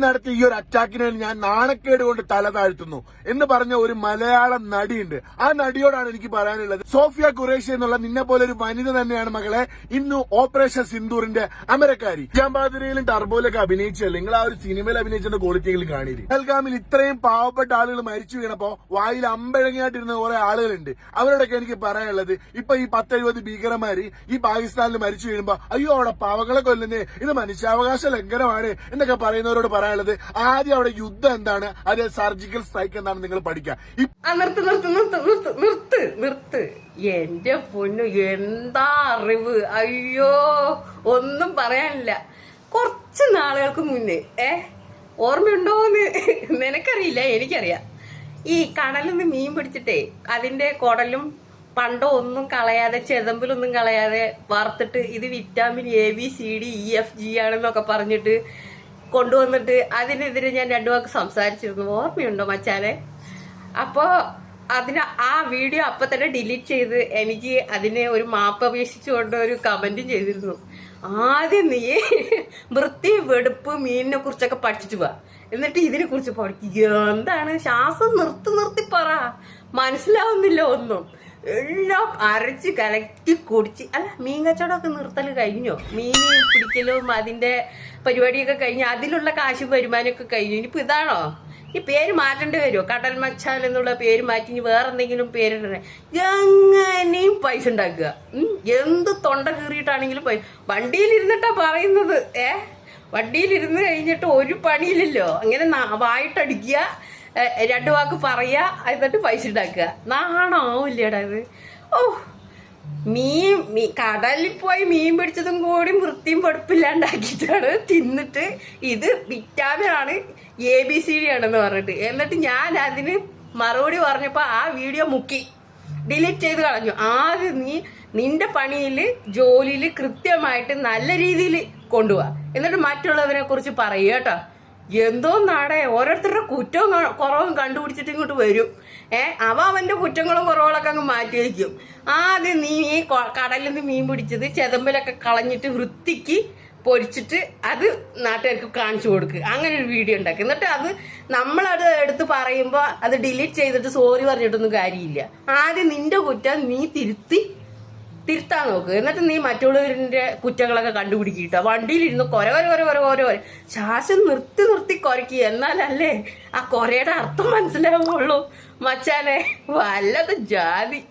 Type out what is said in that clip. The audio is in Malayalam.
നടത്തിയ ഈ ഒരു അറ്റാക്കിനെ ഞാൻ നാണക്കേട് കൊണ്ട് തല താഴ്ത്തുന്നു എന്ന് പറഞ്ഞ ഒരു മലയാളം നടിയുണ്ട്. ആ നടിയോടാണ് എനിക്ക് പറയാനുള്ളത്. സോഫിയ ഖുറേഷി എന്നുള്ള നിന്നെ പോലെ ഒരു വനിത തന്നെയാണ് മകളെ ഇന്ന് ഓപ്പറേഷൻ സിന്ദൂറിന്റെ അമരക്കാരി. ജാമ്പാതിരയിലും ടർബോയിലൊക്കെ അഭിനയിച്ചല്ലേ, നിങ്ങൾ ആ ഒരു സിനിമയിൽ അഭിനയിച്ചതിന്റെ ക്വാളിറ്റിയെങ്കിലും കാണിയില്ല. പഹൽഗാമിൽ ഇത്രയും പാവപ്പെട്ട ആളുകൾ മരിച്ചു വീണപ്പോ വായിൽ അമ്പഴങ്ങിയായിട്ടിരുന്ന കുറെ ആളുകളുണ്ട്. അവരോടൊക്കെ എനിക്ക് പറയാനുള്ളത്, ഇപ്പൊ ഈ 10-70 ഭീകരന്മാര് ഈ പാകിസ്ഥാനിൽ മരിച്ചു വീഴുമ്പോ അയ്യോ അവിടെ പാവങ്ങളെ കൊല്ലുന്നേ, ഇത് മനുഷ്യാവകാശ ലംഘനമാണ് എന്നൊക്കെ പറയുന്നവരോട് പറയാനുള്ളത്, ആദ്യം അവിടെ യുദ്ധം എന്താണ്, അത് സർജിക്കൽ സ്ട്രൈക്ക് എന്താണ് നിങ്ങൾ പഠിക്കുക. നിർത്ത് എന്റെ പൊന്നു, എന്താ അറിവ്! അയ്യോ, ഒന്നും പറയാനില്ല. കുറച്ച് നാളുകൾക്ക് മുന്നേ ഓർമ്മയുണ്ടോന്ന് നിനക്കറിയില്ല, എനിക്കറിയാം. ഈ കടലിൽ നിന്ന് മീൻ പിടിച്ചിട്ടേ അതിന്റെ കുടലും പണ്ടോ ഒന്നും കളയാതെ, ചെതമ്പിലൊന്നും കളയാതെ വറുത്തിട്ട് ഇത് വിറ്റാമിൻ ABCDEFG ആണെന്നൊക്കെ പറഞ്ഞിട്ട് കൊണ്ടുവന്നിട്ട് അതിനെതിരെ ഞാൻ 2 വാക്ക് സംസാരിച്ചിരുന്നു. ഓർമ്മയുണ്ടോ മച്ചാനെ? അപ്പോ ആ വീഡിയോ അപ്പൊ തന്നെ ഡിലീറ്റ് ചെയ്ത് എനിക്ക് അതിനെ ഒരു മാപ്പ് അപേക്ഷിച്ചുകൊണ്ട് ഒരു കമന്റും ചെയ്തിരുന്നു. ആദ്യം നീ വൃത്തി വെടുപ്പ് മീനിനെ കുറിച്ചൊക്കെ പഠിച്ചിട്ട് പോവാ, എന്നിട്ട് ഇതിനെ കുറിച്ച് പഠിക്കുക. എന്താണ് ശ്വാസം നിർത്തി പറ, മനസ്സിലാവുന്നില്ല ഒന്നും. എല്ലാം അരച്ച് കലക്കി കുടിച്ച്. അല്ല, മീൻ കച്ചവടമൊക്കെ നിർത്തൽ കഴിഞ്ഞോ? മീൻ പിടിക്കലും അതിന്റെ പരിപാടിയൊക്കെ കഴിഞ്ഞു, അതിലുള്ള കാശും വരുമാനമൊക്കെ കഴിഞ്ഞു. ഇനിയിപ്പോ ഇതാണോ? ഈ പേര് മാറ്റേണ്ടി വരുമോ? കടൽ മച്ചാൻ എന്നുള്ള പേര് മാറ്റി ഇനി വേറെ എന്തെങ്കിലും പേരിടണേ. എങ്ങനെയും പൈസ ഉണ്ടാക്കുക. എന്ത് തൊണ്ട കീറിയിട്ടാണെങ്കിലും വണ്ടിയിലിരുന്നിട്ടാ പറയുന്നത്. വണ്ടിയിലിരുന്ന് കഴിഞ്ഞിട്ട് ഒരു പണിയില്ലല്ലോ, അങ്ങനെ വായിട്ടടിക്കുക, 2 വാക്ക് പറയാ, എന്നിട്ട് പൈസ ഉണ്ടാക്കുക. നാണാവില്ലേടാ ഇത്? ഓ, കടലിൽ പോയി മീൻ പിടിച്ചതും കൂടി വൃത്തിയും വെടുപ്പില്ലാണ്ടാക്കിയിട്ടാണ് തിന്നിട്ട് ഇത് വിറ്റാമിൻ ആണ് ABCD ആണെന്ന് പറഞ്ഞിട്ട്. എന്നിട്ട് ഞാൻ അതിന് മറുപടി പറഞ്ഞപ്പോ ആ വീഡിയോ മുക്കി ഡിലീറ്റ് ചെയ്ത് കളഞ്ഞു. ആദ്യം നിന്റെ പണിയിൽ ജോലിയിൽ കൃത്യമായിട്ട് നല്ല രീതിയിൽ കൊണ്ടുപോവാ, എന്നിട്ട് മറ്റുള്ളവരെ കുറിച്ച് പറയുക കേട്ടോ. എന്തോ നാടേ, ഓരോരുത്തരുടെ കുറ്റവും കുറവും കണ്ടുപിടിച്ചിട്ട് ഇങ്ങോട്ട് വരും. അവന്റെ കുറ്റങ്ങളും കുറവുകളൊക്കെ അങ്ങ് മാറ്റി വയ്ക്കും. ആദ്യം നീ ഈ കടലിൽ നിന്ന് മീൻ പിടിച്ചത് ചെതമ്പിലൊക്കെ കളഞ്ഞിട്ട് വൃത്തിക്ക് പൊരിച്ചിട്ട് അത് നാട്ടുകാർക്ക് കാണിച്ചു കൊടുക്കുക. അങ്ങനെ ഒരു വീഡിയോ ഉണ്ടാക്കി, എന്നിട്ട് അത് നമ്മളത് എടുത്ത് പറയുമ്പോൾ അത് ഡിലീറ്റ് ചെയ്തിട്ട് സോറി പറഞ്ഞിട്ടൊന്നും കാര്യമില്ല. ആദ്യം നിന്റെ കുറ്റം നീ തിരുത്താൻ നോക്ക്, എന്നിട്ട് നീ മറ്റുള്ളവരുടെ കുറ്റങ്ങളൊക്കെ കണ്ടുപിടിക്കിട്ടോ. വണ്ടിയിലിരുന്ന് കൊര ശ്വാസം നിർത്തി കൊരക്കുക, എന്നാലല്ലേ ആ കൊരയുടെ അർത്ഥം മനസ്സിലാവുള്ളൂ മച്ചാനെ. വല്ലത് ജാതി.